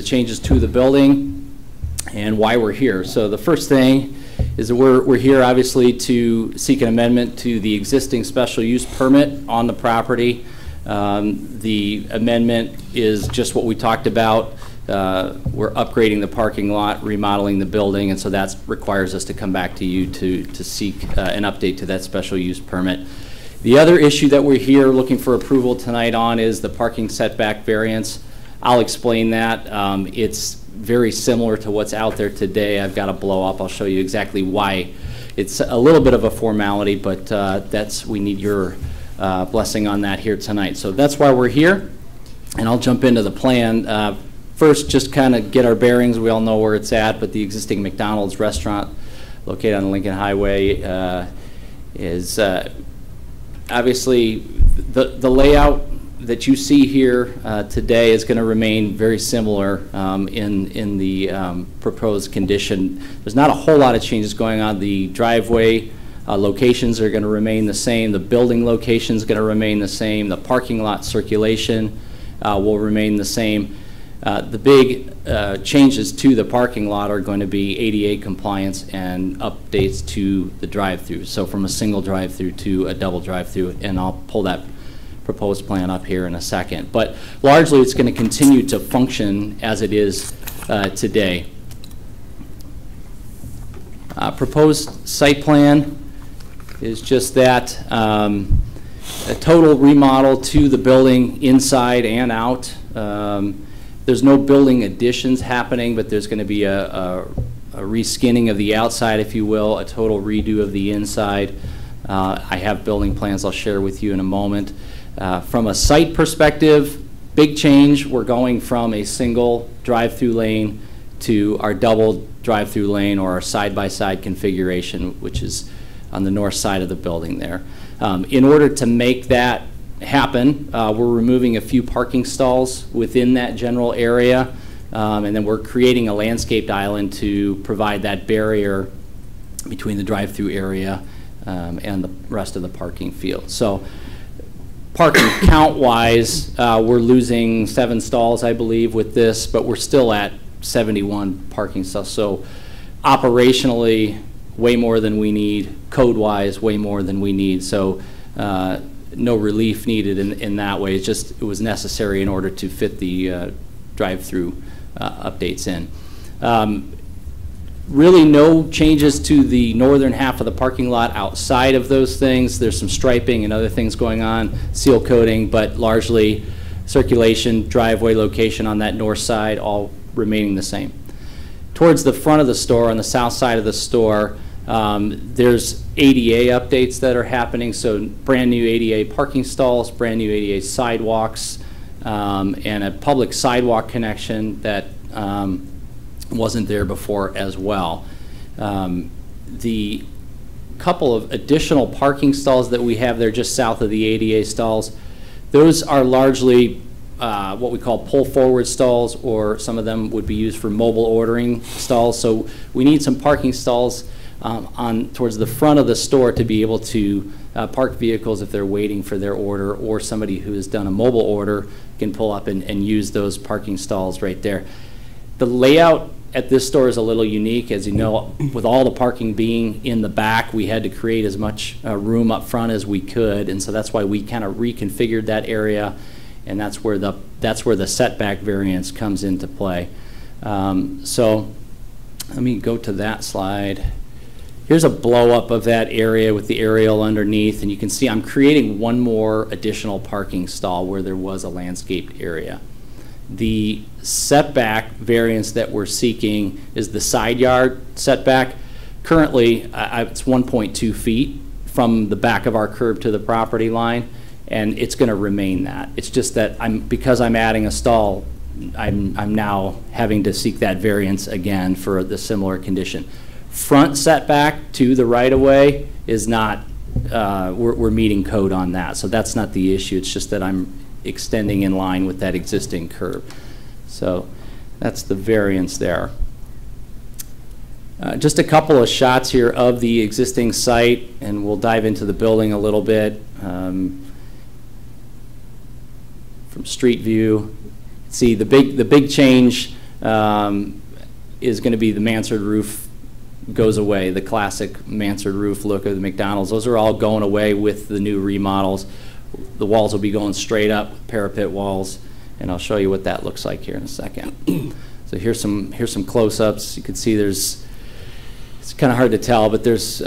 changes to the building and why we're here. So the first thing is that we're here obviously to seek an amendment to the existing special use permit on the property. The amendment is just what we talked about. We're upgrading the parking lot, remodeling the building, and so that requires us to come back to you to seek an update to that special use permit. The other issue that we're here looking for approval tonight on is the parking setback variance. I'll explain that. It's very similar to what's out there today. I've got a blow up. I'll show you exactly why. It's a little bit of a formality, but we need your blessing on that here tonight. So that's why we're here, and I'll jump into the plan. First, just kind of get our bearings. We all know where it's at, but the existing McDonald's restaurant located on Lincoln Highway is obviously the layout that you see here today is going to remain very similar in the proposed condition. There's not a whole lot of changes going on. The driveway locations are going to remain the same. The building location is going to remain the same. The parking lot circulation will remain the same. The big changes to the parking lot are going to be ADA compliance and updates to the drive-through. So from a single drive-through to a double drive-through, and I'll pull that proposed plan up here in a second. But largely it's going to continue to function as it is today. Proposed site plan is just that, a total remodel to the building inside and out. There's no building additions happening, but there's going to be a reskinning of the outside, if you will, a total redo of the inside. I have building plans I'll share with you in a moment. From a site perspective, big change. We're going from a single drive-through lane to our double drive-through lane, or our side-by-side configuration, which is on the north side of the building there. In order to make that happen, we're removing a few parking stalls within that general area, and then we're creating a landscaped island to provide that barrier between the drive-through area and the rest of the parking field. So parking count-wise, we're losing 7 stalls, I believe, with this, but we're still at 71 parking stalls. So operationally, way more than we need. Code-wise, way more than we need. So no relief needed in that way. It was necessary in order to fit the drive-through updates in. Really no changes to the northern half of the parking lot outside of those things. There's some striping and other things going on, seal coating, but largely circulation, driveway location on that north side, all remaining the same. Towards the front of the store, on the south side of the store, there's ADA updates that are happening, so brand new ADA parking stalls, brand new ADA sidewalks, and a public sidewalk connection that wasn't there before as well. The couple of additional parking stalls that we have there just south of the ADA stalls, those are largely what we call pull-forward stalls, or some of them would be used for mobile ordering stalls. So we need some parking stalls towards the front of the store to be able to park vehicles if they're waiting for their order, or somebody who has done a mobile order can pull up and use those parking stalls right there. The layout at this store is a little unique. As you know, with all the parking being in the back, we had to create as much room up front as we could, and so that's why we kind of reconfigured that area, and that's where the setback variance comes into play. So let me go to that slide. Here's a blow up of that area with the aerial underneath, and you can see I'm creating one more additional parking stall where there was a landscaped area. The setback variance that we're seeking is the side yard setback. Currently, it's 1.2 feet from the back of our curb to the property line, and it's going to remain that. It's just that because I'm adding a stall, I'm now having to seek that variance again for the similar condition. Front setback to the right-of-way is not, we're meeting code on that, so that's not the issue. It's just that I'm extending in line with that existing curb. So that's the variance there. Just a couple of shots here of the existing site, and we'll dive into the building a little bit. From street view, see the big change is going to be the mansard roof goes away, the classic mansard roof look of the McDonald's. Those are all going away with the new remodels. The walls will be going straight up, parapet walls, and I'll show you what that looks like here in a second. So here's some close-ups. You can see it's kind of hard to tell, but there's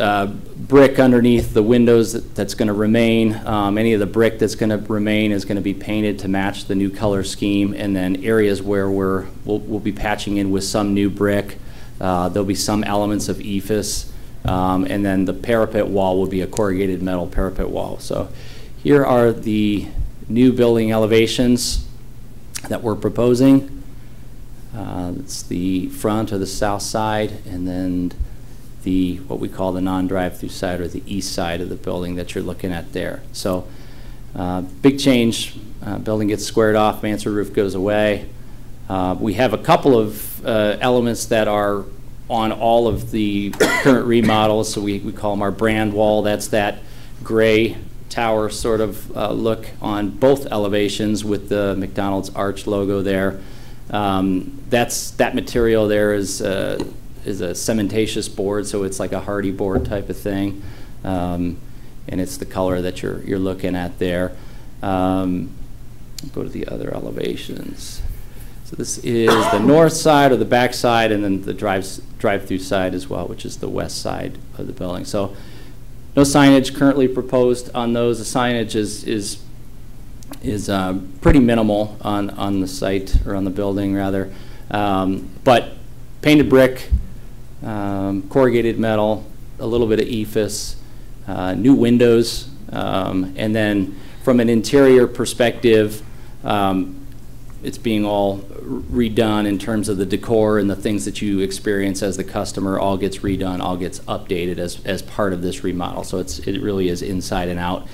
brick underneath the windows that's going to remain. Any of the brick that's going to remain is going to be painted to match the new color scheme, and then areas where we'll be patching in with some new brick. There'll be some elements of EIFS, and then the parapet wall will be a corrugated metal parapet wall. So here are the new building elevations that we're proposing. It's the front or the south side, and then what we call the non-drive-through side, or the east side of the building that you're looking at there. So big change. Building gets squared off, mansard roof goes away. We have a couple of elements that are on all of the current remodels, so we call them our brand wall. That's that gray tower sort of look on both elevations with the McDonald's arch logo there. That material there is a cementatious board, so it's like a hardy board type of thing, and it's the color that you're looking at there. Go to the other elevations. So this is the north side or the back side, and then the drive-through side as well, which is the west side of the building. So no signage currently proposed on those. The signage is pretty minimal on the site, or on the building rather, but painted brick, corrugated metal, a little bit of EIFS, new windows, and then from an interior perspective, it's being all redone in terms of the decor, and the things that you experience as the customer all gets redone, all gets updated as part of this remodel. So it really is inside and out.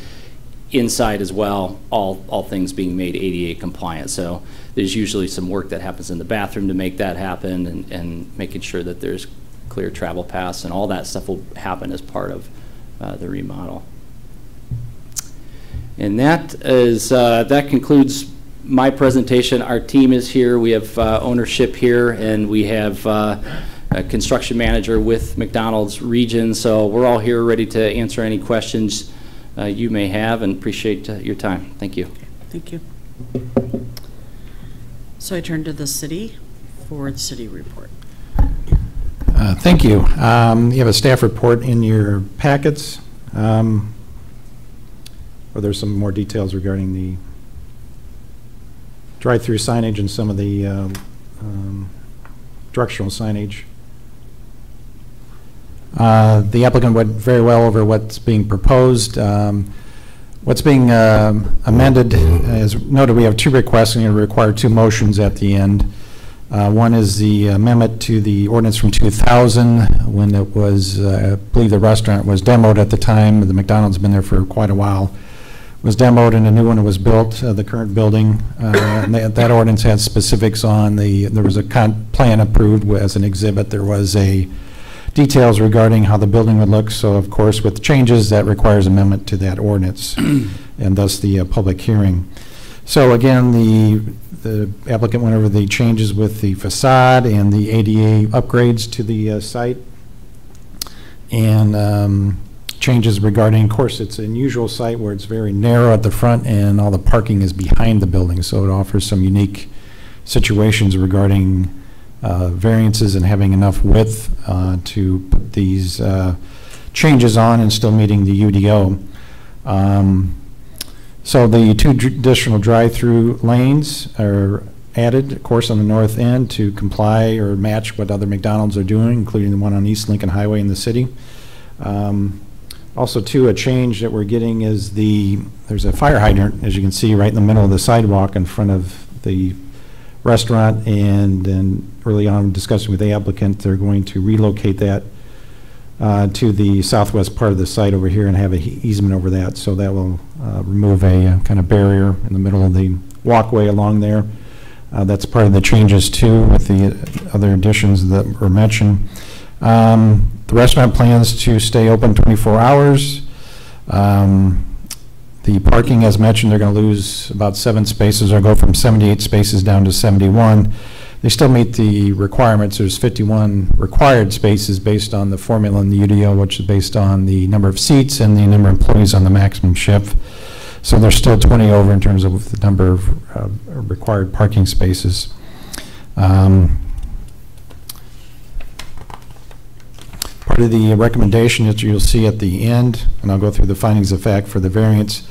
Inside as well, all things being made ADA compliant. So there's usually some work that happens in the bathroom to make that happen, and making sure that there's clear travel paths, and all that stuff will happen as part of the remodel. And that concludes my presentation. Our team is here. We have ownership here, and we have a construction manager with McDonald's region. So we're all here ready to answer any questions you may have, and appreciate your time. Thank you. Thank you. So I turn to the city for the city report. Thank you. You have a staff report in your packets. Or there's some more details regarding the drive-through signage and some of the directional signage. The applicant went very well over what's being proposed. What's being amended, as noted, we have two requests, and it require two motions at the end. One is the amendment to the ordinance from 2000, when it was, I believe the restaurant was demoed at the time. The McDonald's has been there for quite a while. Was demoed and a new one was built, the current building. And that ordinance had specifics on there was a plan approved as an exhibit. There was details regarding how the building would look. So of course with the changes, that requires amendment to that ordinance and thus the public hearing. So again, the applicant went over the changes with the facade and the ADA upgrades to the site, and changes regarding, of course, it's an unusual site where it's very narrow at the front and all the parking is behind the building, so it offers some unique situations regarding variances and having enough width to put these changes on and still meeting the UDO. So the two additional drive-through lanes are added, of course, on the north end to comply or match what other McDonald's are doing, including the one on East Lincoln Highway in the city. Also, too, a change that we're getting is there's a fire hydrant, as you can see, right in the middle of the sidewalk in front of the restaurant, and then early on discussing with the applicant, they're going to relocate that to the southwest part of the site over here and have an easement over that, so that will remove a kind of barrier in the middle of the walkway along there. That's part of the changes too with the other additions that were mentioned. The restaurant plans to stay open 24 hours. The parking, as mentioned, they're going to lose about 7 spaces, or go from 78 spaces down to 71. they still meet the requirements. There's 51 required spaces based on the formula in the UDO, which is based on the number of seats and the number of employees on the maximum shift. So there's still 20 over in terms of the number of required parking spaces. Part of the recommendation that you'll see at the end, and I'll go through the findings of fact for the variance,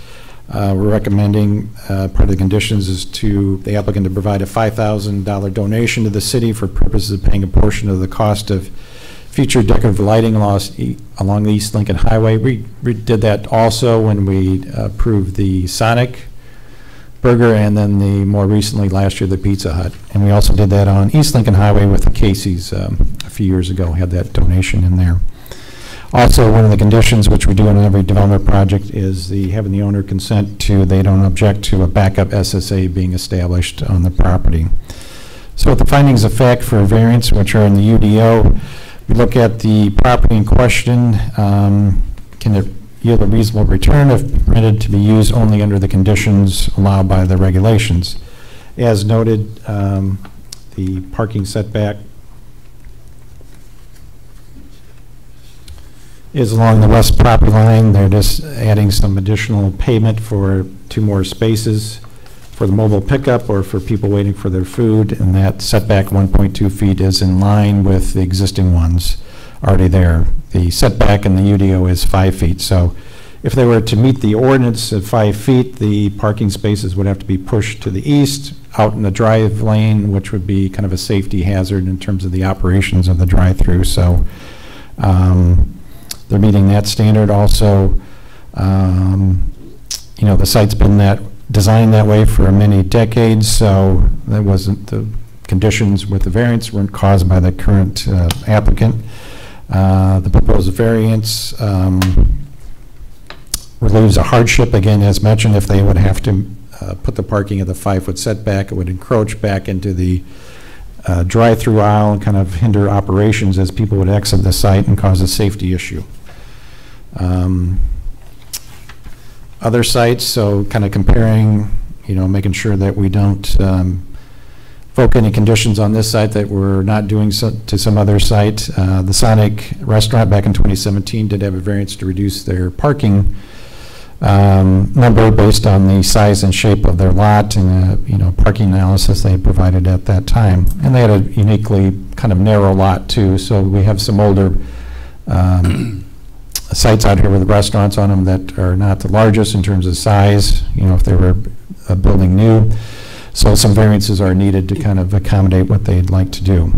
we're recommending part of the conditions is to the applicant to provide a $5,000 donation to the city for purposes of paying a portion of the cost of future decorative lighting along the East Lincoln Highway. We did that also when we approved the Sonic Burger, and then more recently last year the Pizza Hut. And we also did that on East Lincoln Highway with the Casey's a few years ago, had that donation in there. Also, one of the conditions which we do in every development project is having the owner consent to, they don't object to a backup SSA being established on the property. So with the findings of fact for a variance, which are in the UDO, we look at the property in question. Can it yield a reasonable return if permitted to be used only under the conditions allowed by the regulations? As noted, the parking setback is along the west property line. They're just adding some additional pavement for 2 more spaces for the mobile pickup or for people waiting for their food, and that setback 1.2 feet is in line with the existing ones already there. The setback in the UDO is 5 feet, so if they were to meet the ordinance at 5 feet, the parking spaces would have to be pushed to the east out in the drive lane, which would be kind of a safety hazard in terms of the operations of the drive-through. So they're meeting that standard. Also, you know, the site's been designed that way for many decades, so that wasn't the conditions with the variance weren't caused by the current applicant. The proposed variance relieves a hardship, again, as mentioned. If they would have to put the parking at the 5-foot setback, it would encroach back into the drive-through aisle and kind of hinder operations as people would exit the site and cause a safety issue. Other sites, so kind of comparing, you know, making sure that we don't invoke any conditions on this site that we're not doing to some other site. The Sonic restaurant back in 2017 did have a variance to reduce their parking number based on the size and shape of their lot and you know, parking analysis they provided at that time. And they had a uniquely kind of narrow lot too, so we have some older sites out here with restaurants on them that are not the largest in terms of size, you know, if they were a building new. So some variances are needed to kind of accommodate what they'd like to do.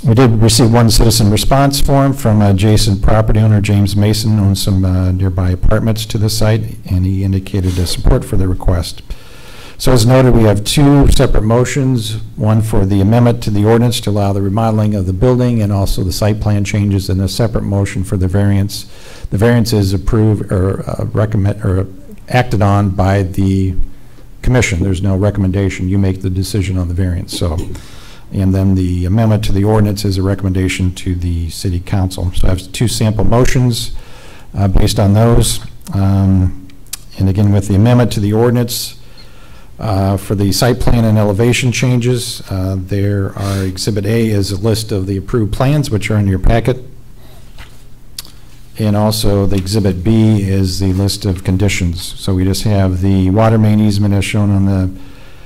We did receive one citizen response form from adjacent property owner James Mason, owns some nearby apartments to the site, and he indicated his support for the request. So as noted, we have 2 separate motions, one for the amendment to the ordinance to allow the remodeling of the building and also the site plan changes, and a separate motion for the variance. The variance is approved or acted on by the commission. There's no recommendation. You make the decision on the variance. So, and then the amendment to the ordinance is a recommendation to the city council. So I have 2 sample motions based on those. And again, with the amendment to the ordinance, for the site plan and elevation changes, there are Exhibit A is a list of the approved plans, which are in your packet. And also the Exhibit B is the list of conditions. So we just have the water main easement as shown on the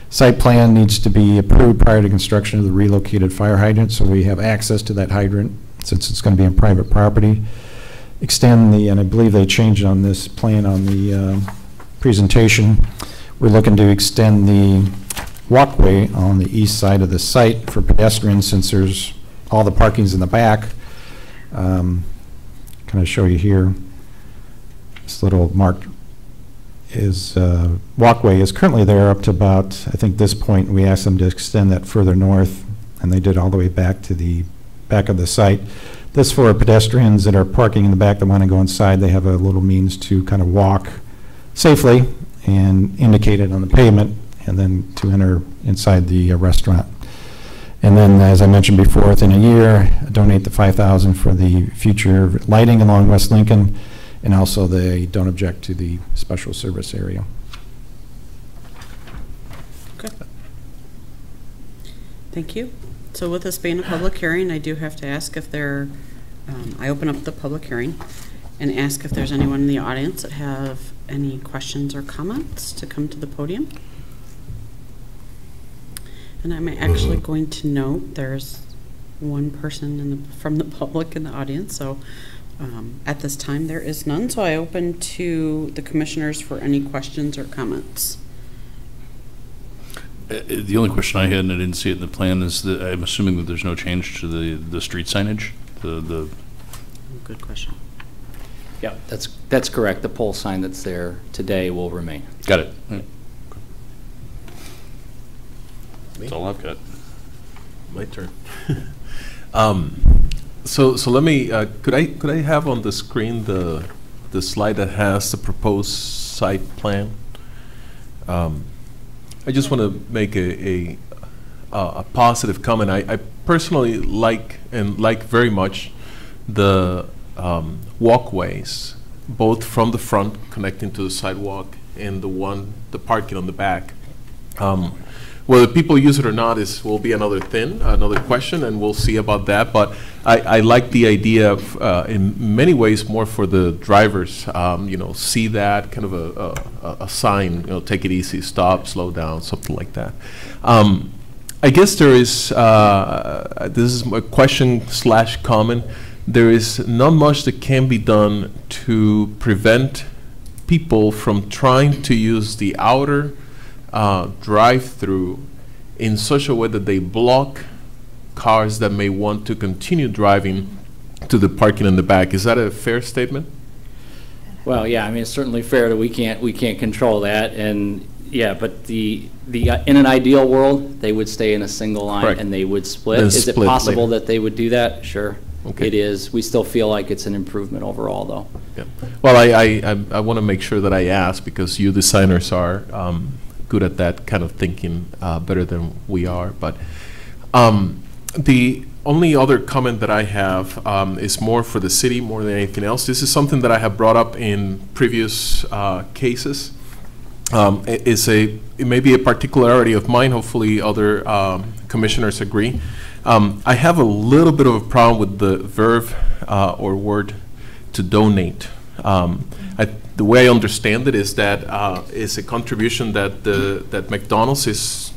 site plan needs to be approved prior to construction of the relocated fire hydrant. So we have access to that hydrant since it's going to be on private property. Extend the, and I believe they changed on this plan on the presentation. We're looking to extend the walkway on the east side of the site for pedestrians since there's all the parking's in the back. Kind of show you here. This little marked is walkway is currently there up to about, I think this point. We asked them to extend that further north, and they did all the way back to the back of the site. This for pedestrians that are parking in the back that want to go inside. They have a little means to kind of walk safely and indicate it on the pavement, and then to enter inside the restaurant. And then, as I mentioned before, within a year, donate the $5,000 for the future lighting along West Lincoln, and also they don't object to the special service area. Okay. Thank you. So with this being a public hearing, I do have to ask if I open up the public hearing and ask if there's anyone in the audience that have any questions or comments to come to the podium. And I'm actually going to note there's one person from the public in the audience, so at this time there is none. So I open to the commissioners for any questions or comments. The only question I had, and I didn't see it in the plan, is that I'm assuming that there's no change to the street signage? Good question. Yeah, that's correct. The pole sign that's there today will remain. Got it. Yeah. That's all I've got. My turn. So let me. Could I have on the screen the slide that has the proposed site plan? I just want to make a positive comment. I personally like very much the walkways, both from the front connecting to the sidewalk and the parking on the back. Whether people use it or not will be another question, and we'll see about that. But I like the idea of, in many ways, more for the drivers. See that kind of a sign. Take it easy, stop, slow down, something like that. I guess there is. This is a question/comment. There is not much that can be done to prevent people from trying to use the outer drive-through in such a way that they block cars that may want to continue driving to the parking in the back. Is that a fair statement? Well, yeah, I mean, it's certainly fair that we can't control that, and yeah, but in an ideal world, they would stay in a single line. Correct. And they would split. Then Is it split possible later. that they would do that? Sure. Okay. It is. We still feel like it's an improvement overall, though. Yeah. Well, I want to make sure that I ask, because you designers are good at that kind of thinking, better than we are. But the only other comment that I have is more for the city more than anything else. This is something that I have brought up in previous cases. It may be a particularity of mine. Hopefully other commissioners agree. I have a little bit of a problem with the verb or word to donate. The way I understand it is that it's a contribution that McDonald's is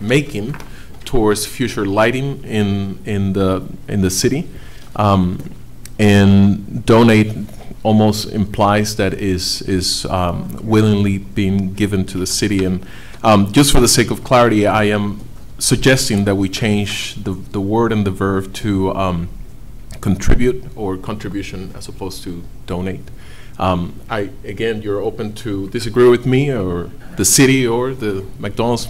making towards future lighting in the city, and donate almost implies that is willingly being given to the city. And just for the sake of clarity, I am suggesting that we change the word and the verb to contribute or contribution as opposed to donate. Again, you're open to disagree with me or the city or the McDonald's.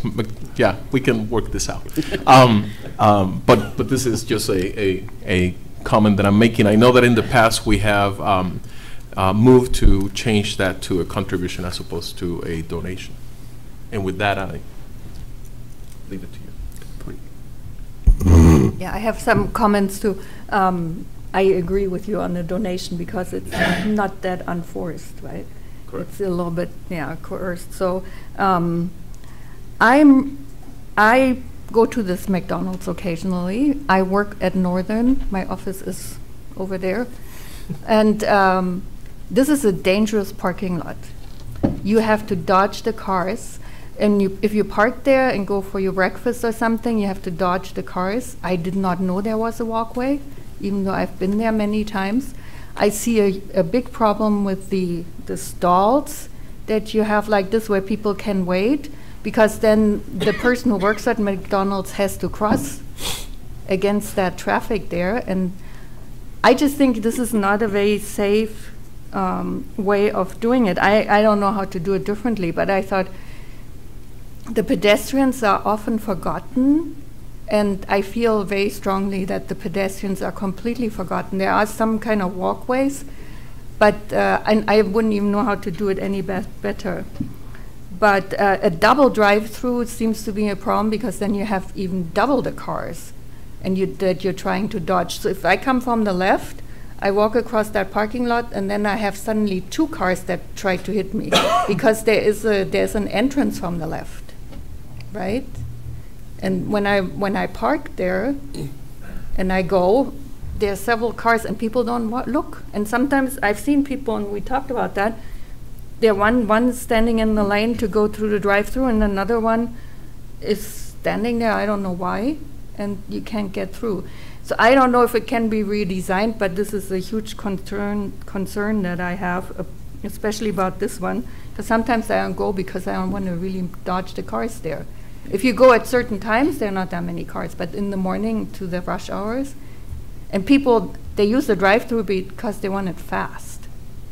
Yeah, we can work this out. But this is just a comment that I'm making. I know that in the past we have moved to change that to a contribution as opposed to a donation. And with that, I leave it to you. Yeah, I have some comments too. I agree with you on the donation because it's not that unforced, right? Correct. It's a little bit, coerced. So I go to this McDonald's occasionally. I work at Northern. My office is over there. And this is a dangerous parking lot. You have to dodge the cars. And if you park there and go for your breakfast or something, you have to dodge the cars. I did not know there was a walkway, even though I've been there many times. I see a big problem with the stalls that you have like this where people can wait, because then the person who works at McDonald's has to cross against that traffic there. And I just think this is not a very safe way of doing it. I don't know how to do it differently, but I thought the pedestrians are often forgotten, and I feel very strongly that the pedestrians are completely forgotten. There are some kind of walkways, but and I wouldn't even know how to do it any better. But a double drive-through seems to be a problem, because then you have even double the cars and that you're trying to dodge. So if I come from the left, I walk across that parking lot, and then I have suddenly two cars that try to hit me because there's an entrance from the left. Right? And when I park there and I go, there are several cars and people don't look. And sometimes I've seen people, and we talked about that, there one standing in the lane to go through the drive-through, and another one is standing there, I don't know why, and you can't get through. So I don't know if it can be redesigned, but this is a huge concern that I have, especially about this one, because sometimes I don't go because I don't want to really dodge the cars there. If you go at certain times, there are not that many cars, but in the morning to the rush hours, and people, they use the drive-through because they want it fast,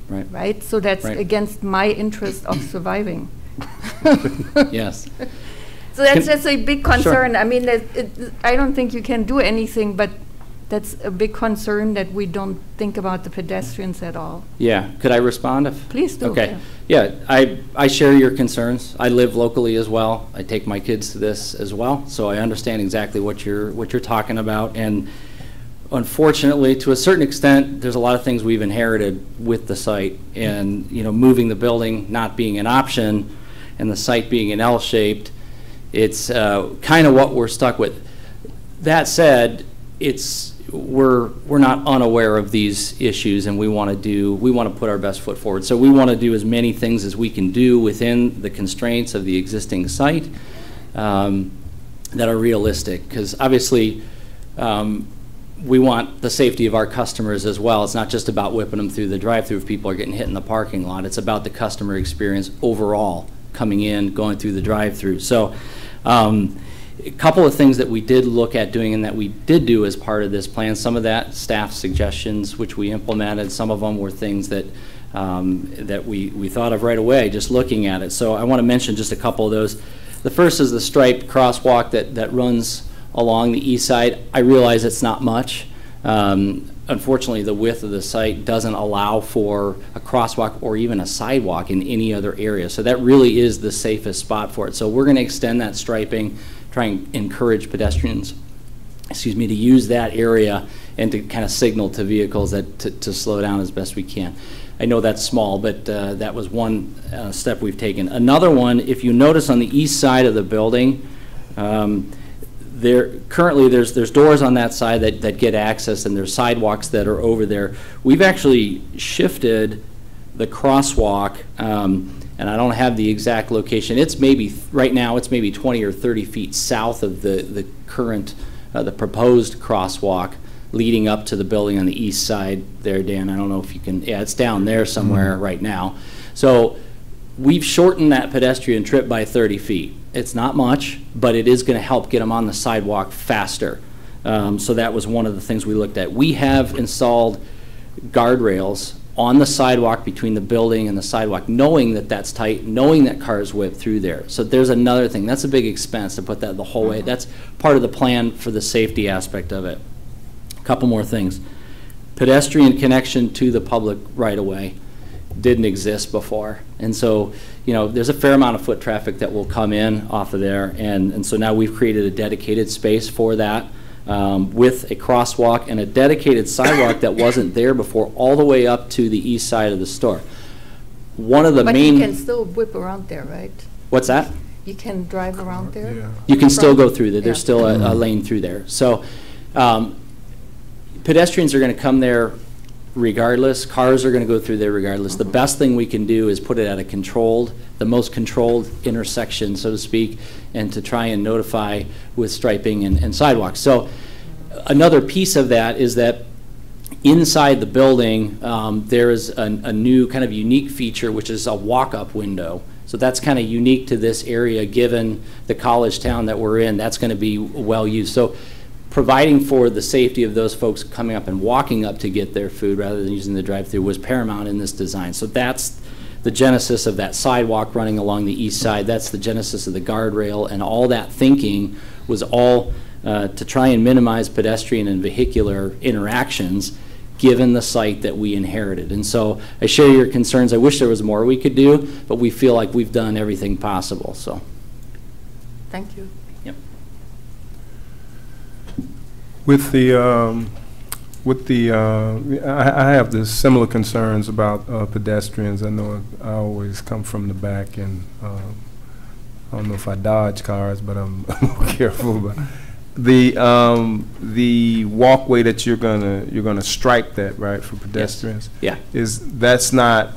right? So that's against my interest of surviving. Yes. So that's just a big concern. Sure. I mean, I don't think you can do anything, but that's a big concern that we don't think about the pedestrians at all. Yeah. Could I respond? Please do. Okay. Yeah, I share your concerns. I live locally as well. I take my kids to this as well, so I understand exactly what you're talking about. And unfortunately, to a certain extent, there's a lot of things we've inherited with the site, and moving the building not being an option, and the site being an L-shaped, it's kind of what we're stuck with. That said, we're not unaware of these issues, and we want to put our best foot forward. So we want to do as many things as we can do within the constraints of the existing site that are realistic, because obviously we want the safety of our customers as well. It's not just about whipping them through the drive-through if people are getting hit in the parking lot. It's about the customer experience overall, coming in, going through the drive-through. So a couple of things that we did look at doing and that we did do as part of this plan, some of that staff suggestions which we implemented, some of them were things that that we thought of right away just looking at it. So I want to mention just a couple of those. The first is the striped crosswalk that runs along the east side. I realize it's not much. Unfortunately, the width of the site doesn't allow for a crosswalk or even a sidewalk in any other area. So that really is the safest spot for it. So we're going to extend that striping, try and encourage pedestrians, to use that area and to kind of signal to vehicles that to slow down as best we can. I know that's small, but that was one step we've taken. Another one, if you notice on the east side of the building, currently there's doors on that side that get access, and there's sidewalks that are over there. We've actually shifted the crosswalk, and I don't have the exact location. It's right now it's maybe 20 or 30 feet south of the current, the proposed crosswalk leading up to the building on the east side there, Dan. I don't know if you can, yeah, it's down there somewhere right now. So we've shortened that pedestrian trip by 30 feet. It's not much, but it is going to help get them on the sidewalk faster. So that was one of the things we looked at. We have installed guardrails on the sidewalk between the building and the sidewalk, knowing that that's tight, knowing that cars whip through there. So there's another thing. That's a big expense to put that the whole way. That's part of the plan for the safety aspect of it. A couple more things. Pedestrian connection to the public right-of-way didn't exist before. And so, there's a fair amount of foot traffic that will come in off of there. And so now we've created a dedicated space for that with a crosswalk and a dedicated sidewalk that wasn't there before, all the way up to the east side of the store. One of the main... But you can still whip around there, right? What's that? You can drive around there? Yeah. You can still go through there. There's Yeah. still a lane through there. So pedestrians are going to come there regardless. Cars are going to go through there regardless. The best thing we can do is put it at the most controlled intersection, so to speak, and to try and notify with striping and sidewalks. So another piece of that is that inside the building, there is a new kind of unique feature, which is a walk-up window. So that's kind of unique to this area, given the college town that we're in. That's going to be well used. So providing for the safety of those folks coming up and walking up to get their food rather than using the drive-through was paramount in this design. So that's the genesis of that sidewalk running along the east side. That's the genesis of the guardrail, and all that thinking was all to try and minimize pedestrian and vehicular interactions given the site that we inherited. And so I share your concerns. I wish there was more we could do, but we feel like we've done everything possible. So Thank you. With the, I have the similar concerns about pedestrians. I know I always come from the back, and I don't know if I dodge cars, but I'm more careful about the walkway that you're gonna stripe that, right, for pedestrians? Yeah. That's not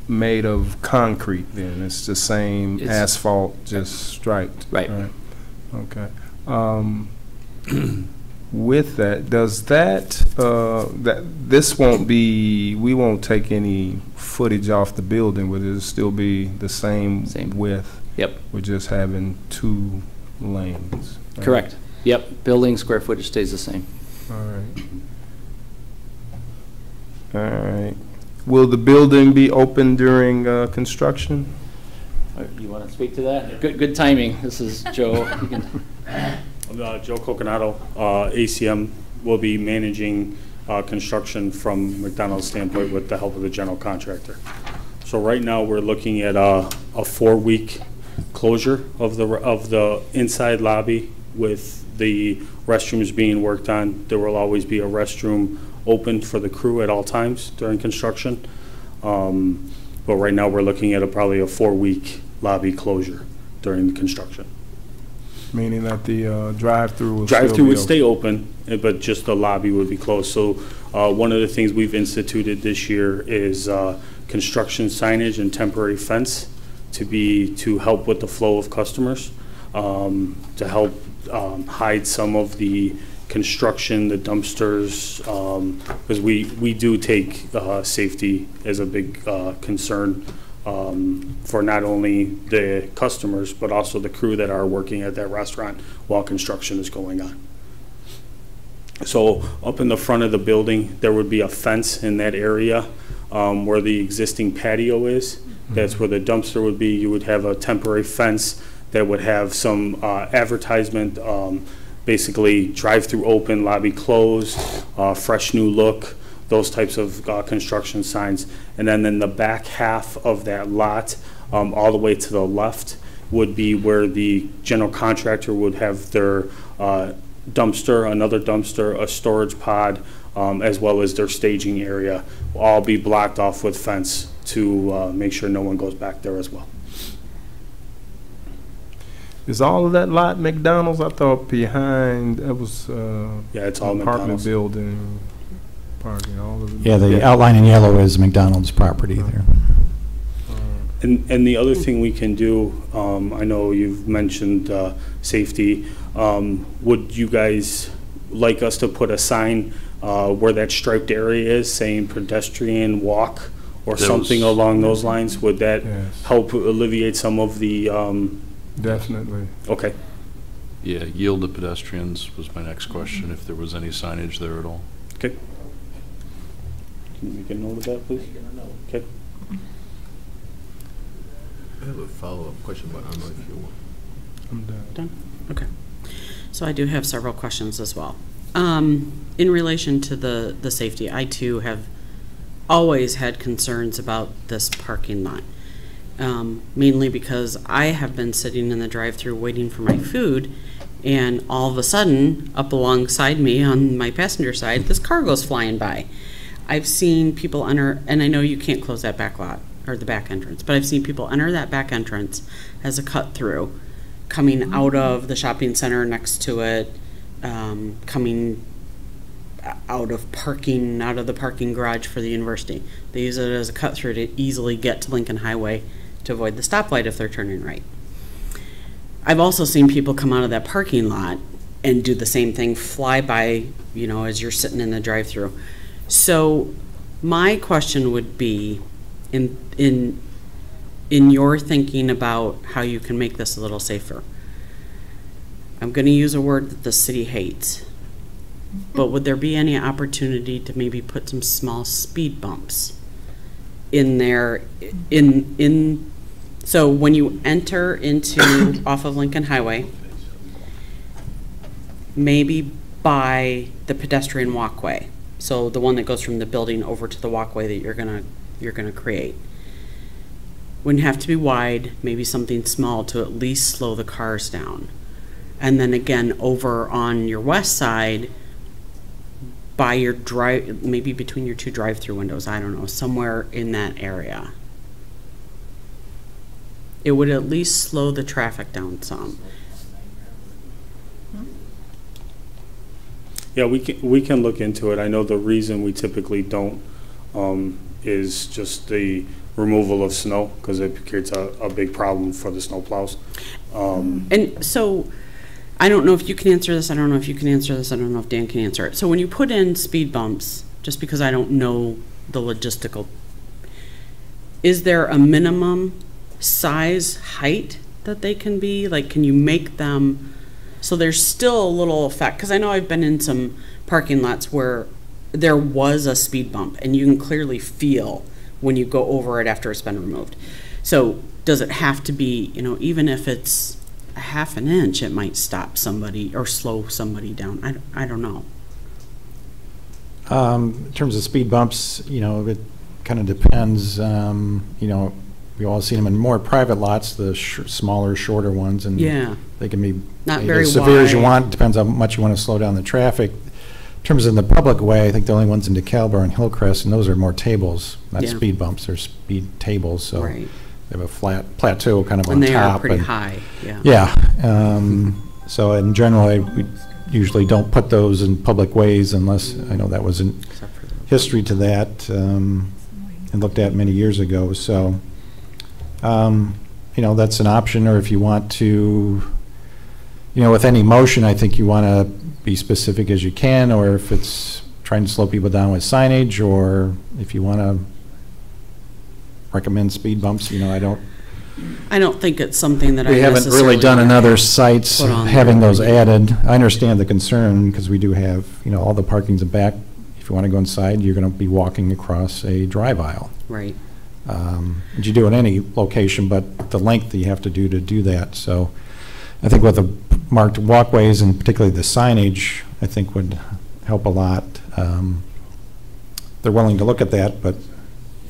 made of concrete then? It's the same It's- asphalt, just striped? Right. Okay. With that, does this won't be, we won't take any footage off the building, would it still be the same Same. width? Yep, We're just having 2 lanes? right? correct. Yep, building square footage stays the same. All right. All right. Will the building be open during construction? You want to speak to that? Good timing. This is Joe. You can- Joe Coconato, ACM, will be managing construction from McDonald's standpoint with the help of the general contractor. So right now, we're looking at a 4-week closure of the inside lobby with the restrooms being worked on. There will always be a restroom open for the crew at all times during construction. But right now, we're looking at probably a 4-week lobby closure during construction. Meaning that the drive-through will still be Drive-through would open? stay open, but just the lobby would be closed. So one of the things we've instituted this year is construction signage and temporary fence to help with the flow of customers, to help hide some of the construction, the dumpsters, because we do take safety as a big concern for not only the customers, but also the crew that are working at that restaurant while construction is going on. So up in the front of the building, there would be a fence in that area where the existing patio is. That's where the dumpster would be. You would have a temporary fence that would have some advertisement, basically drive-through open, lobby closed, fresh new look, those types of construction signs. And then in the back half of that lot, all the way to the left, would be where the general contractor would have their dumpster, another dumpster, a storage pod, as well as their staging area, will all be blocked off with fence to make sure no one goes back there as well. Is all of that lot McDonald's? I thought behind, that was Yeah, it's all apartment McDonald's. building, parking, all of it. Yeah, the outline in yellow is McDonald's property there. And the other thing we can do, I know you've mentioned safety. Would you guys like us to put a sign where that striped area is, saying pedestrian walk or something along those lines? Would that Yes. help alleviate some of the, Definitely. okay. Yeah, yield to pedestrians was my next question, if there was any signage there at all. Okay. Can you make a note of that, please? Okay. I have a follow-up question, but I don't know if you want. I'm done. Done? Okay. So I do have several questions as well. In relation to the safety, I too have always had concerns about this parking lot. Mainly because I have been sitting in the drive-thru waiting for my food, and all of a sudden, up alongside me on my passenger side, this car goes flying by. I've seen people enter, and I know you can't close that back lot, or the back entrance, but I've seen people enter that back entrance as a cut-through, coming out of the shopping center next to it, coming out of the parking garage for the university. They use it as a cut-through to easily get to Lincoln Highway to avoid the stoplight if they're turning right. I've also seen people come out of that parking lot and do the same thing, fly by, you know, as you're sitting in the drive-thru. So my question would be, in your thinking about how you can make this a little safer, I'm going to use a word that the city hates, but would there be any opportunity to maybe put some small speed bumps in there, so when you enter into off of Lincoln Highway, maybe by the pedestrian walkway, so the one that goes from the building over to the walkway that you're gonna create, wouldn't have to be wide, maybe something small to at least slow the cars down. And then again, over on your west side, by your maybe between your 2 drive-through windows, I don't know, somewhere in that area. it would at least slow the traffic down some. Yeah, we can look into it. I know the reason we typically don't is just the removal of snow, because it creates a big problem for the snow plows. And so, I don't know if you can answer this, I don't know if you can answer this, I don't know if Dan can answer it. So when you put in speed bumps, just because I don't know the logistical, is there a minimum size, height that they can be? Like, can you make them, so there's still a little effect? Because I know I've been in some parking lots where there was a speed bump, and you can clearly feel when you go over it after it's been removed. So does it have to be, you know, even if it's a half an inch, it might stop somebody or slow somebody down? I don't know. In terms of speed bumps, you know, it kind of depends. You know, we've all seen them in more private lots, the smaller, shorter ones, and Yeah. they can be Not made very as severe as you wide. want. Depends how much you want to slow down the traffic. In terms of the public way, I think the only ones in DeKalb are and Hillcrest, and those are more tables, not Yeah. speed bumps. They're speed tables, so Right. they have a flat plateau kind of on And top. they are pretty and- high, yeah. Yeah. So in general, we usually don't put those in public ways unless, I know that was in Except for the- history to that, and looked at many years ago. So, you know, that's an option. Or if you want to, you know, with any motion, I think you want to be specific as you can, or if it's trying to slow people down with signage, or if you want to recommend speed bumps, you know, I don't think it's something that I we haven't really necessarily done in wanna other sites put on having there. those added. I understand the concern, because we do have, you know, all the parking's in back. If you want to go inside, you're going to be walking across a drive aisle. Right. Which you do in any location, but the length that you have to do that. So I think with the marked walkways, and particularly the signage, I think would help a lot. They're willing to look at that, but,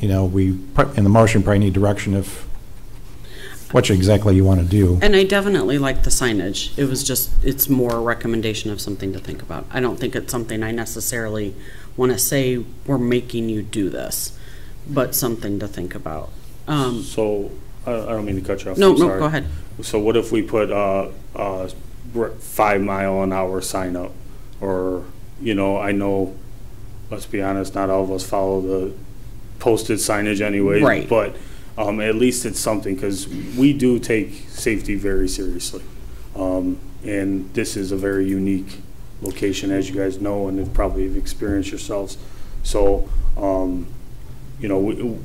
you know, we, in the motion, probably need direction of what exactly you want to do. And I definitely like the signage. It was just, it's more a recommendation of something to think about. I don't think it's something I necessarily want to say, we're making you do this, but something to think about. So, I don't mean to cut you off. No, I'm no, sorry. go ahead. So what if we put a 5-mile-an-hour sign up? Or, you know, I know, let's be honest, not all of us follow the posted signage anyway. Right. But at least it's something, because we do take safety very seriously. And this is a very unique location, as you guys know, and have probably have experienced yourselves. So, you know,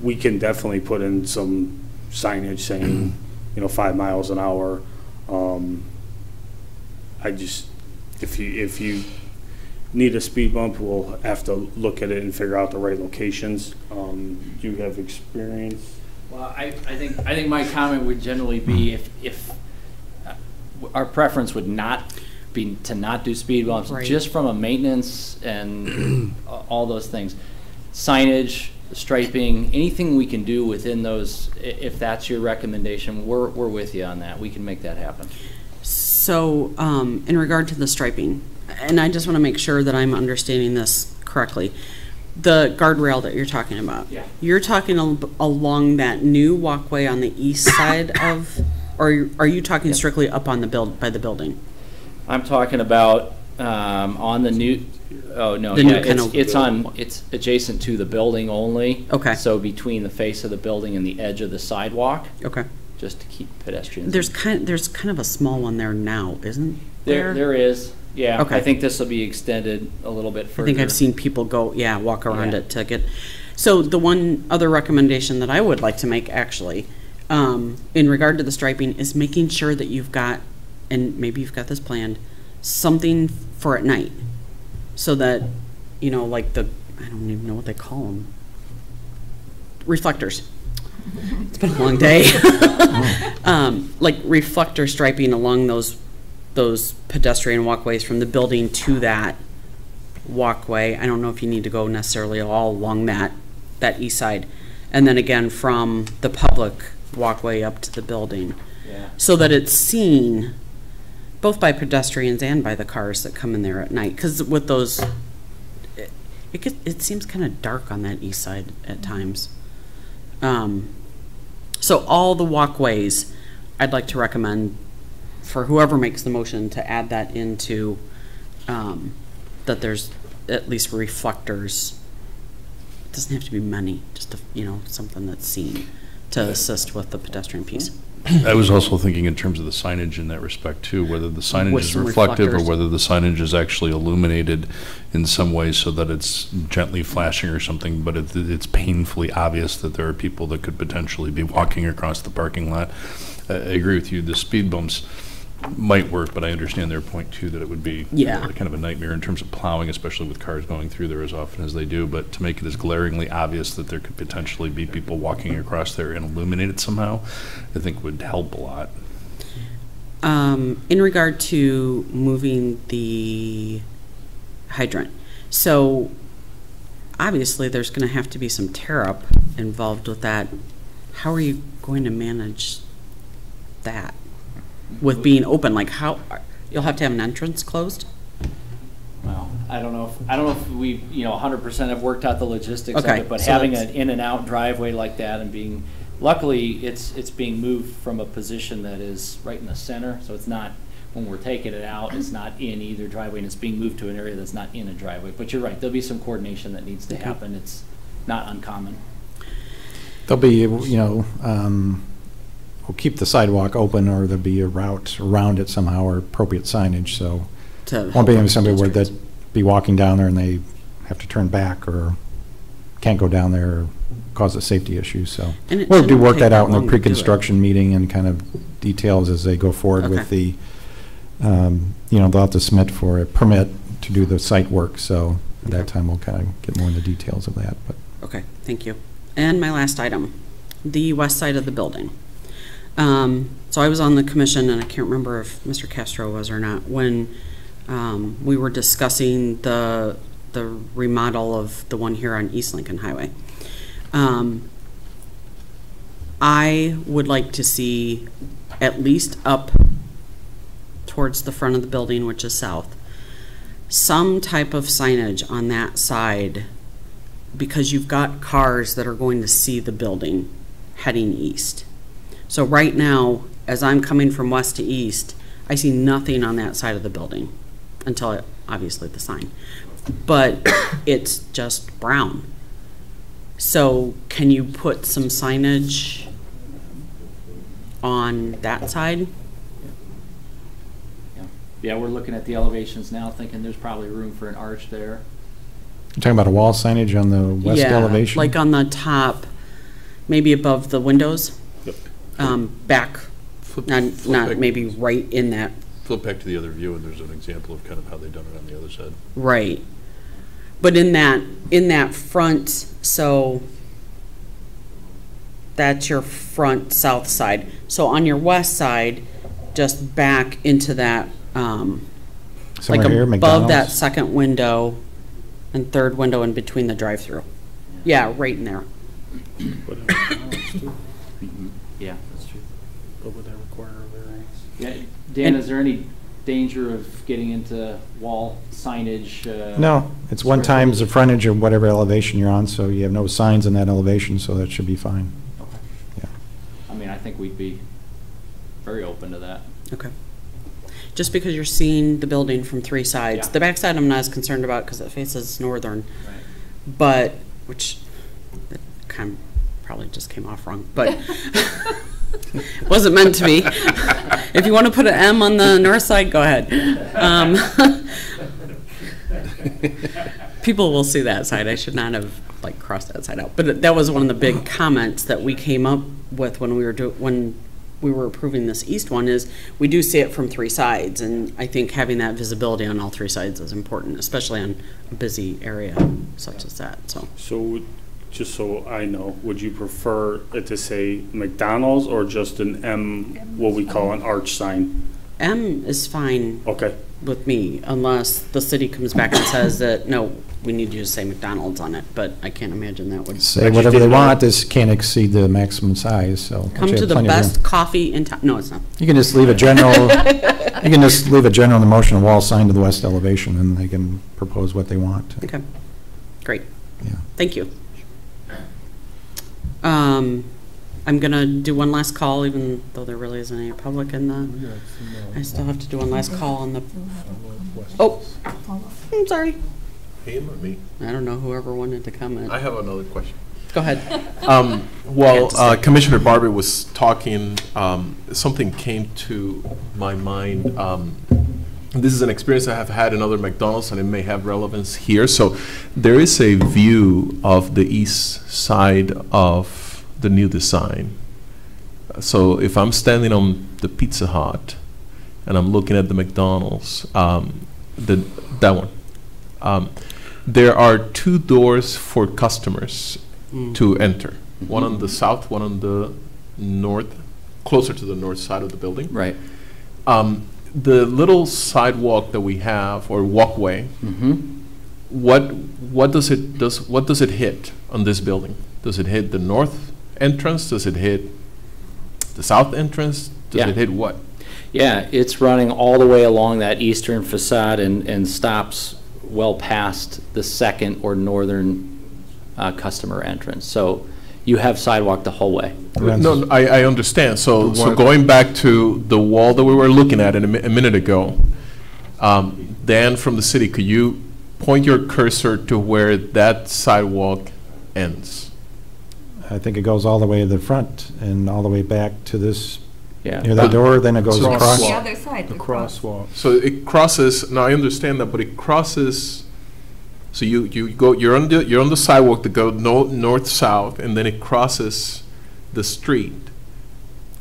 we can definitely put in some signage saying, you know, 5 miles an hour. I just, if you need a speed bump, we'll have to look at it and figure out the right locations. Do you have experience? Well, I think my comment would generally be if our preference would not be to not do speed bumps, Right. just from a maintenance and all those things. Signage, striping, anything we can do within those, if that's your recommendation, we're with you on that. We can make that happen. So, in regard to the striping, and I just want to make sure that I'm understanding this correctly, the guardrail that you're talking about. Yeah. You're talking along that new walkway on the east side of, or are you talking strictly up on the by the building? I'm talking about on the new, oh, no, The yeah, new kind of- it's adjacent to the building only. Okay. So between the face of the building and the edge of the sidewalk, Okay. just to keep pedestrians. There's kind of a small one there now, isn't There is, yeah. Okay. I think this will be extended a little bit I further. think I've seen people go, walk around Yeah. it to get. So the one other recommendation that I would like to make, actually, in regard to the striping, is making sure that you've got, and maybe you've got this planned, something for at night, so that, you know, like I don't even know what they call them, reflectors. It's been a long day. Like reflector striping along those pedestrian walkways from the building to that walkway. I don't know if you need to go necessarily all along that east side. And then again, from the public walkway up to the building. Yeah. So that it's seen both by pedestrians and by the cars that come in there at night. Because with those, it seems kind of dark on that east side at times. So So all the walkways, I'd like to recommend for whoever makes the motion to add that into, that there's at least reflectors. It doesn't have to be many, just, something that's seen to assist with the pedestrian piece. I was also thinking in terms of the signage in that respect too, whether the signage With is some reflective or reflectors. whether the signage is actually illuminated in some way so that it's gently flashing or something, but it's painfully obvious that there are people that could potentially be walking across the parking lot. I agree with you, the speed bumps might work, but I understand their point too, that it would be Yeah. kind of a nightmare in terms of plowing, especially with cars going through there as often as they do, but to make it as glaringly obvious that there could potentially be people walking across there and illuminate it somehow, I think would help a lot. In regard to moving the hydrant, so obviously there's going to have to be some tear up involved with that. How are you going to manage that with being open? Like you'll have to have an entrance closed? Well, I don't know if we, 100% have worked out the logistics of Okay, it, but so having that's- an in and out driveway like that and luckily it's being moved from a position that is right in the center, so it's not, when we're taking it out, it's not in either driveway, and it's being moved to an area that's not in a driveway. But you're right, there'll be some coordination that needs to happen. It's not uncommon. There'll be, we'll keep the sidewalk open, or there'll be a route around it somehow, or appropriate signage, so won't be somebody where they'd be walking down there and they have to turn back or can't go down there or cause a safety issue, so. And it We'll do shouldn't work take that out in long the to do it. pre-construction meeting and kind of details as they go forward with Okay. the, they'll have to submit for a permit to do the site work, so at that time we'll kind of get more into details of that, but. Okay, thank you. And my last item, the west side of the building. So I was on the commission, and I can't remember if Mr. Castro was or not, when we were discussing the remodel of the one here on East Lincoln Highway. I would like to see, at least up towards the front of the building, which is south, some type of signage on that side, because you've got cars that are going to see the building heading east. So right now, as I'm coming from west to east, I see nothing on that side of the building until, obviously, the sign. But it's just brown. So can you put some signage on that side? Yeah, we're looking at the elevations now, thinking there's probably room for an arch there. You're talking about a wall signage on the west elevation? Yeah, like on the top, maybe above the windows. Yep. Back, Flip not back- maybe right in that, Flip back to the other view, and there's an example of kind of how they've done it on the other side. right. But in that front, so that's your front south side. So on your west side, just back into that, like Somewhere here, above that McDonald's? second window and third window in between the drive-through. Yeah, right in there. Yeah, that's true. But would that require a variance? Yeah, Dan, is there any danger of getting into wall signage? No, it's one times the frontage of whatever elevation you're on, so you have no signs in that elevation, so that should be fine. Okay. Yeah. I mean, I think we'd be very open to that. Okay. Just because you're seeing the building from three sides. Yeah. The backside I'm not as concerned about because it faces northern, Right. but, which it kind of probably just came off wrong, but wasn't meant to be. If you want to put an M on the north side, go ahead. People will see that side. I should not have crossed that side out. But that was one of the big comments that we came up with when we were approving this east one, is we do see it from three sides, and I think having that visibility on all three sides is important, especially on a busy area such as that. So, just so I know, would you prefer it to say McDonald's or just an M, what we call an arch sign? M is fine Okay. with me, unless the city comes back and says that, no, we need you to say McDonald's on it, but I can't imagine that would. Say just whatever they didn't know. want, this can't exceed the maximum size, so. Come you to have the plenty of room. best coffee in town. No, it's not. You can just leave a general, you can just leave a general in the motion, a wall sign to the west elevation, and they can propose what they want. Okay, great. Yeah. Thank you. I'm gonna do one last call, even though there really isn't any public in the, I still have to do one last call on the, oh, I'm sorry. Him or me? I don't know, whoever wanted to comment. I have another question. Go ahead. Commissioner Barber was talking, something came to my mind. This is an experience I have had in other McDonald's, and it may have relevance here. So there is a view of the east side of the new design. So if I'm standing on the Pizza Hut and I'm looking at the McDonald's, that one, there are two doors for customers to enter. One on the south, one on the north, closer to the north side of the building. Right. The little sidewalk that we have, or walkway, what does it hit on this building? Does it hit the north entrance? Does it hit the south entrance? Does it hit what? Yeah, it's running all the way along that eastern facade and stops well past the second or northern customer entrance. So you have sidewalk the whole way. No, I understand. So going back to the wall that we were looking at a minute ago, Dan from the city, could you point your cursor to where that sidewalk ends? I think it goes all the way to the front and all the way back to this, Yeah. near that door, then it goes So across. The other side. The crosswalk. So it crosses. Now I understand that, but it crosses. So you're on the sidewalk that go north south, and then it crosses the street.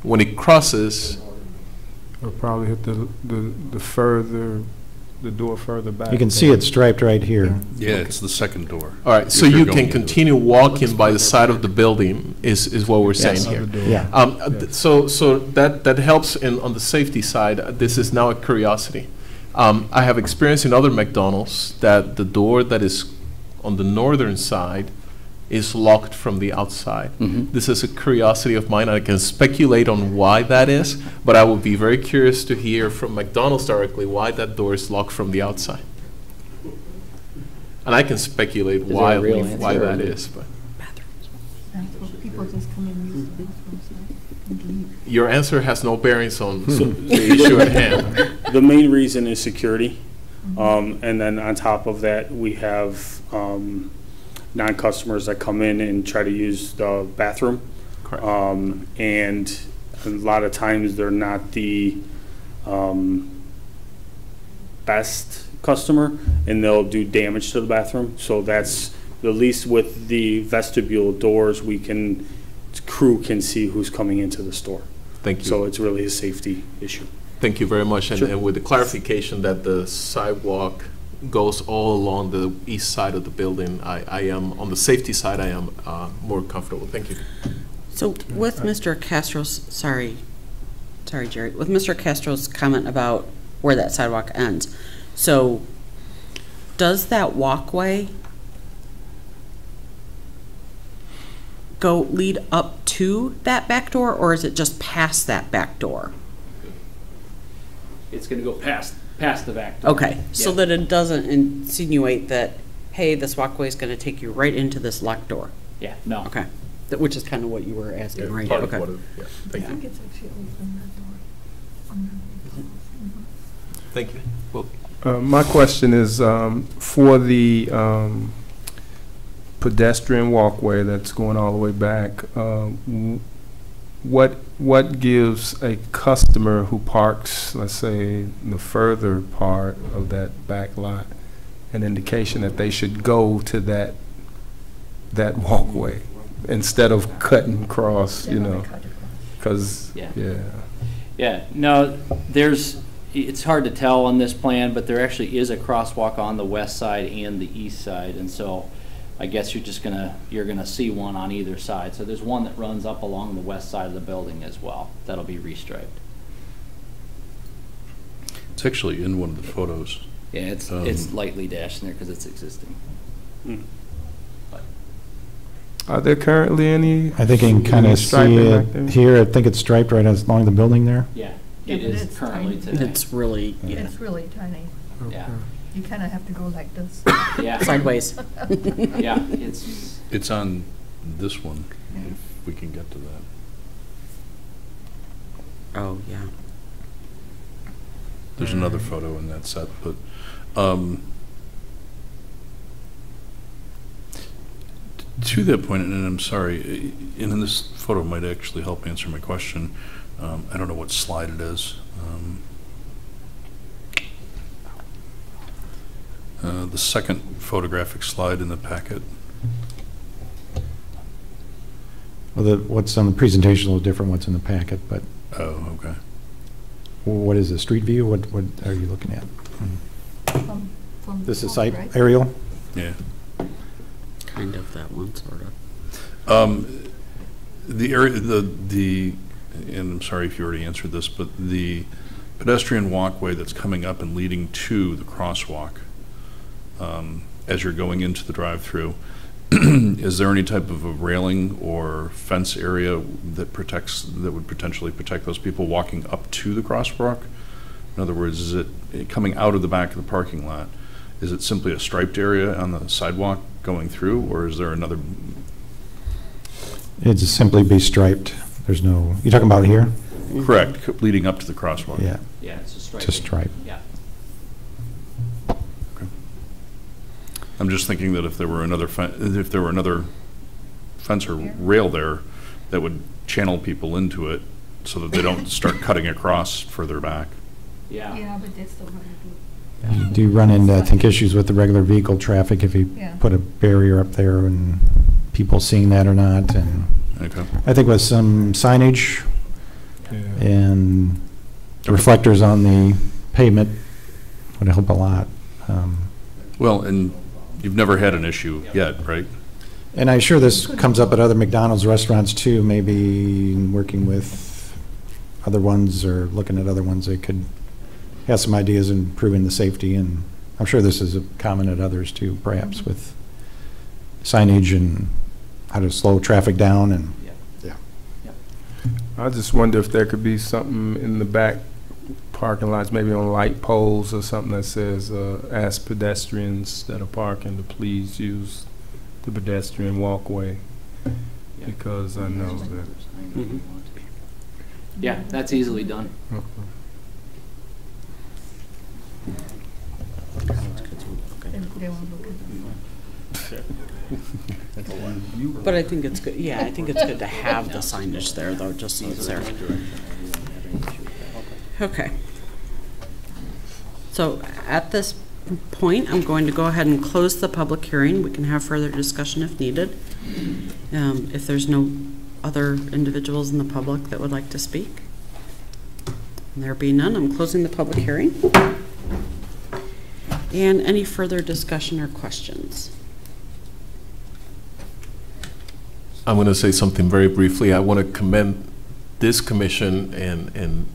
When it crosses, It'll probably hit the door further back. You can see it striped right here. Yeah, it's the second door. all right. So If you're you going can into it. continue walking by the side of the building. Is what we're saying here. Yeah. So that helps on the safety side. This is now a curiosity. I have experience in other McDonald's that the door that is on the northern side is locked from the outside. This is a curiosity of mine. I can speculate on why that is, but I would be very curious to hear from McDonald's directly why that door is locked from the outside. And I can speculate there why a real why answer? that is, but People just come and use the bathrooms and leave. your answer has no bearings on the issue at hand. The main reason is security. And then on top of that, we have non-customers that come in and try to use the bathroom. Correct. And a lot of times they're not the best customer, and they'll do damage to the bathroom. So that's, at least with the vestibule doors, crew can see who's coming into the store. Thank you. So it's really a safety issue. Thank you very much. Sure. And with the clarification that the sidewalk goes all along the east side of the building, I am, on the safety side, I am more comfortable. Thank you. So with Mr. Castro's, sorry, Jerry, with Mr. Castro's comment about where that sidewalk ends, so does that walkway lead up to that back door, or is it just past that back door? It's going to go past the back door. Okay, so Yeah. that it doesn't insinuate that, hey, this walkway is going to take you right into this locked door. Yeah, no. Okay, which is kind of what you were asking, right? Part of Okay. what it- yeah. Thank you. It's actually open that door. Thank you. Well, My question is, for the pedestrian walkway that's going all the way back, what gives a customer who parks, let's say, the further part of that back lot, an indication that they should go to that walkway instead of cutting across, you know? Because, Yeah. yeah. Yeah, no, it's hard to tell on this plan, but there actually is a crosswalk on the west side and the east side, and so I guess you're gonna see one on either side. So there's one that runs up along the west side of the building as well. That'll be restriped. It's actually in one of the photos. Yeah, it's lightly dashed in there because it's existing. Are there currently any? I think you can kind of see striping back there? it here. I think it's striped right along the building there. Yeah, Yeah, it but is it's currently tiny. today. It's really, yeah, It's really tiny. Yeah, You kind of have to go like this. yeah, sideways. yeah, It's on this one, if we can get to that. Oh, yeah. There's another photo in that set, but to that point, and I'm sorry, and this photo might actually help answer my question. I don't know what slide it is. The second photographic slide in the packet. Well, what's on the presentation is a little different what's in the packet, but Oh, okay. what is the street view? What are you looking at? From This is top, site right? aerial? Yeah. Kind of that one, sort of. The area, and I'm sorry if you already answered this, but the pedestrian walkway that's coming up and leading to the crosswalk, as you're going into the drive-through, is there any type of a railing or fence area that would potentially protect those people walking up to the crosswalk? In other words, is it coming out of the back of the parking lot? Is it simply a striped area on the sidewalk going through, or is there another? It'd simply be striped. There's no, you're talking about here? Correct, leading up to the crosswalk. Yeah, Yeah, it's a stripe. it's a stripe. Yeah. I'm just thinking that if there were another fence or rail there, that would channel people into it so that they don't start cutting across further back. Yeah. Yeah, but they still have to You do run into, I think, issues with the regular vehicle traffic if you Yeah. put a barrier up there and people seeing that or not. And Okay. I think with some signage Yeah. and reflectors on the pavement would help a lot. Well, and you've never had an issue yet, right? And I'm sure this comes up at other McDonald's restaurants too, maybe working with other ones or looking at other ones that could have some ideas in improving the safety. And I'm sure this is common at others too, perhaps with signage and how to slow traffic down and. I just wonder if there could be something in the back parking lots, maybe on light poles or something that says, ask pedestrians that are parking to please use the pedestrian walkway. Because I know that. Mm-hmm. Yeah, that's easily done. they won't look at it. But I think it's good, yeah, I think it's good to have the signage there, though, just so it's there. Okay. So at this point, I'm going to go ahead and close the public hearing. We can have further discussion if needed. If there's no other individuals in the public that would like to speak. There being none, I'm closing the public hearing. And any further discussion or questions? I'm going to say something very briefly. I want to commend this commission and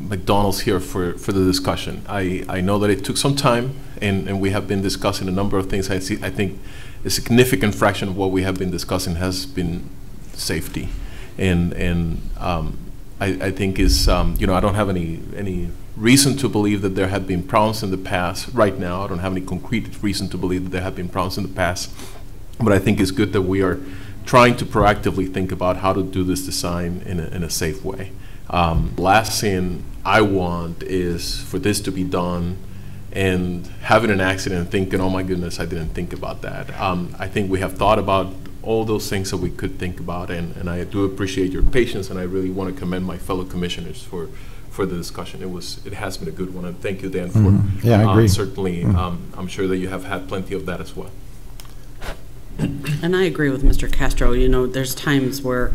McDonald's here for the discussion. I know that it took some time, and we have been discussing a number of things. I think a significant fraction of what we have been discussing has been safety, and I think is I don't have any reason to believe that there have been problems in the past. Right now, I don't have any concrete reason to believe that there have been problems in the past, but I think it's good that we are trying to proactively think about how to do this design in a safe way. Last thing I want is for this to be done and having an accident and thinking, oh my goodness, I didn't think about that. I think we have thought about all those things that we could think about, and I do appreciate your patience, and I really want to commend my fellow commissioners for the discussion. It has been a good one, and thank you, Dan, for Yeah, I agree. certainly. I'm sure that you have had plenty of that as well. And I agree with Mr. Castro. There's times where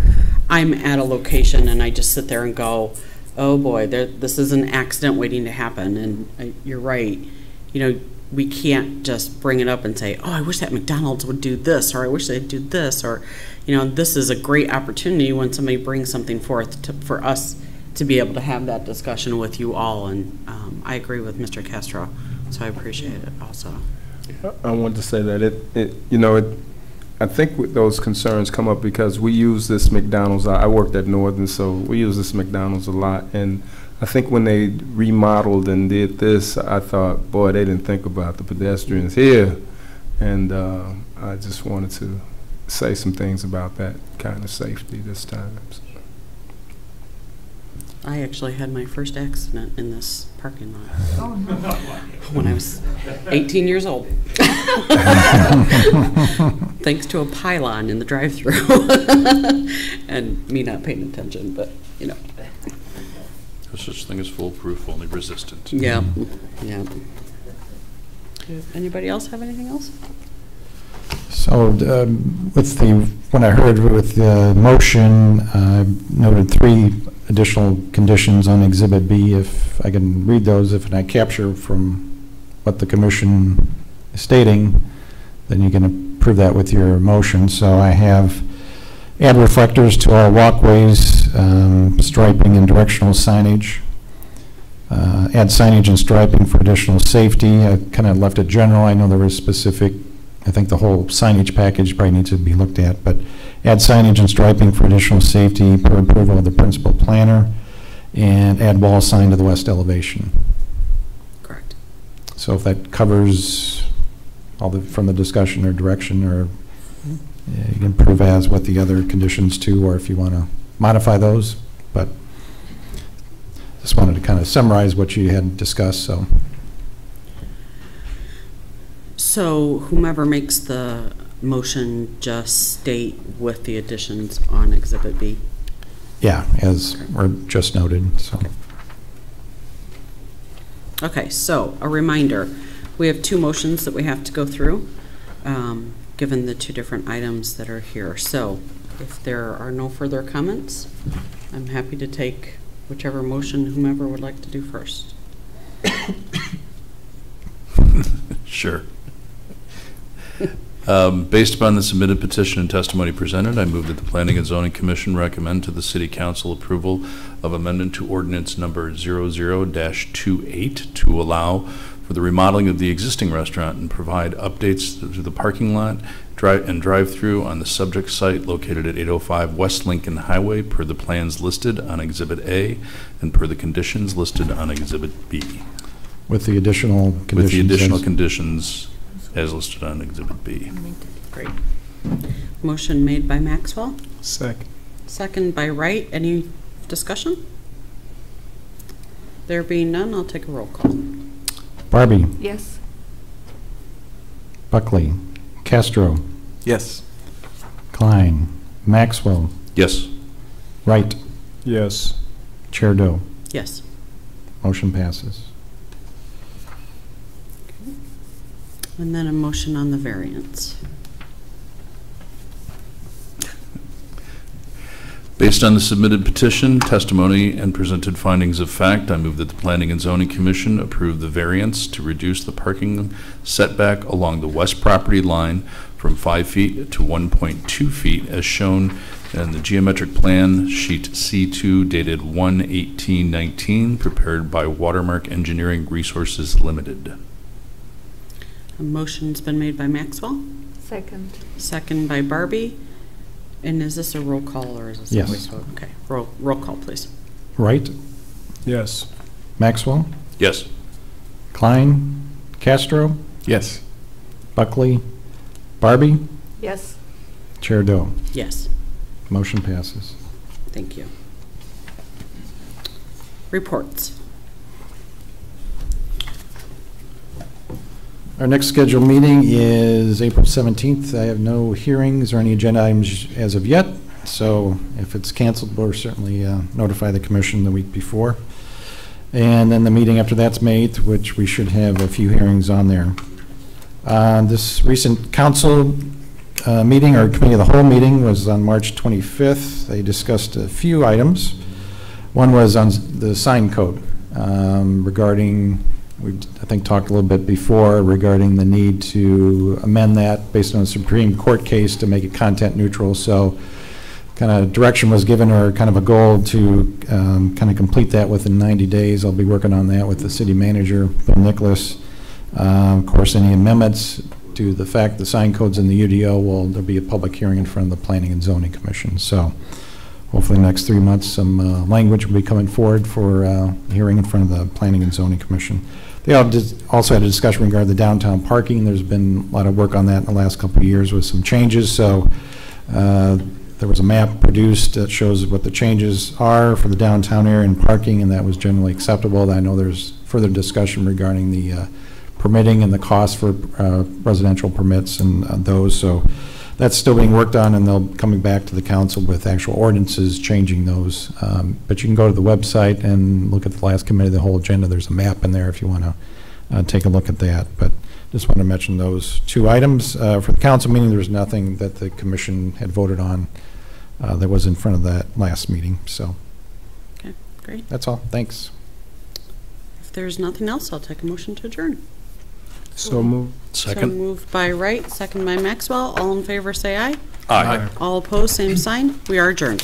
I'm at a location and I just sit there and go, oh boy, this is an accident waiting to happen. And you're right. We can't just bring it up and say, oh, I wish that McDonald's would do this, or I wish they'd do this, or, this is a great opportunity when somebody brings something forth for us to be able to have that discussion with you all. And I agree with Mr. Castro, so I appreciate it also. I wanted to say that I think those concerns come up because we use this McDonald's. I worked at Northern, so we use this McDonald's a lot. And I think when they remodeled and did this, I thought, boy, they didn't think about the pedestrians here. And I just wanted to say some things about that kind of safety this time. I actually had my first accident in this parking lot Oh, no. when I was 18 years old. Thanks to a pylon in the drive-thru and me not paying attention, but, you know. There's such thing as foolproof, only resistant. Yeah, yeah. Anybody else have anything else? So with when I heard with the motion, I noted 3 additional conditions on Exhibit B. If I can read those, if I capture from what the commission is stating, then you can approve that with your motion. So I have add reflectors to all walkways, striping and directional signage. Add signage and striping for additional safety. I kind of left it general. I know there was specific, I think the whole signage package probably needs to be looked at, but add signage and striping for additional safety per approval of the principal planner, and add wall sign to the west elevation. Correct. So if that covers all from the discussion or direction, or you can prove as what the other conditions too, or if you want to modify those, but just wanted to kind of summarize what you had discussed. So whomever makes the motion, just state with the additions on Exhibit B. Yeah, as were just noted. So. Okay, so a reminder, we have 2 motions that we have to go through, given the 2 different items that are here. So if there are no further comments, I'm happy to take whichever motion whomever would like to do first. Sure. Based upon the submitted petition and testimony presented, I move that the Planning and Zoning Commission recommend to the City Council approval of amendment to ordinance number 00-28 to allow for the remodeling of the existing restaurant and provide updates to the parking lot and drive-through on the subject site located at 805 West Lincoln Highway per the plans listed on Exhibit A and per the conditions listed on Exhibit B. With the additional conditions. With the additional conditions as listed on Exhibit B. Great. Motion made by Maxwell. Second. Second by Wright. Any discussion? There being none, I'll take a roll call. Barbie, Yes. Buckley, Castro, Yes. Klein, Maxwell, Yes. Wright, Yes. Chair Doe. Yes. Motion passes. And then a motion on the variance. Based on the submitted petition, testimony, and presented findings of fact, I move that the Planning and Zoning Commission approve the variance to reduce the parking setback along the west property line from 5 feet to 1.2 feet as shown in the geometric plan sheet C2 dated 1/18/19 prepared by Watermark Engineering Resources Limited. A motion's been made by Maxwell, Second. second by Barbie. And is this a roll call or is this Yes. a voice vote? Okay, roll call, please. Wright, Yes. Maxwell, Yes. Klein, Castro, Yes. Buckley, Barbie, Yes. Chair Doe. Yes, Motion passes. thank you. Reports. Our next scheduled meeting is April 17th. I have no hearings or any agenda items as of yet, so if it's canceled, we'll certainly notify the commission the week before. And then the meeting after that's May 8th, which we should have a few hearings on there. This recent council meeting, or committee of the whole meeting, was on March 25th. They discussed a few items. One was on the sign code regarding, we I think talked a little bit before regarding the need to amend that based on a Supreme Court case to make it content neutral. So kind of direction was given, or kind of a goal to kind of complete that within 90 days. I'll be working on that with the city manager, Bill Nicholas. Of course, any amendments to the fact the sign code's in the UDO, there'll be a public hearing in front of the Planning and Zoning Commission. So hopefully in the next 3 months, some language will be coming forward for hearing in front of the Planning and Zoning Commission. They also had a discussion regarding the downtown parking. There's been a lot of work on that in the last couple of years with some changes. So they're There was a map produced that shows what the changes are for the downtown area and parking, and that was generally acceptable. I know there's further discussion regarding the permitting and the cost for residential permits and those, so that's still being worked on, and they'll coming back to the council with actual ordinances changing those. But you can go to the website and look at the last committee, the whole agenda. There's a map in there if you want to take a look at that. But just want to mention those two items. For the council meeting, there was nothing that the commission had voted on that was in front of that last meeting. So Okay, great. that's all. Thanks. If there's nothing else, I'll take a motion to adjourn. So moved. So Second? moved by Wright, second by Maxwell. All in favor, say aye. Aye. All opposed, same sign. We are adjourned.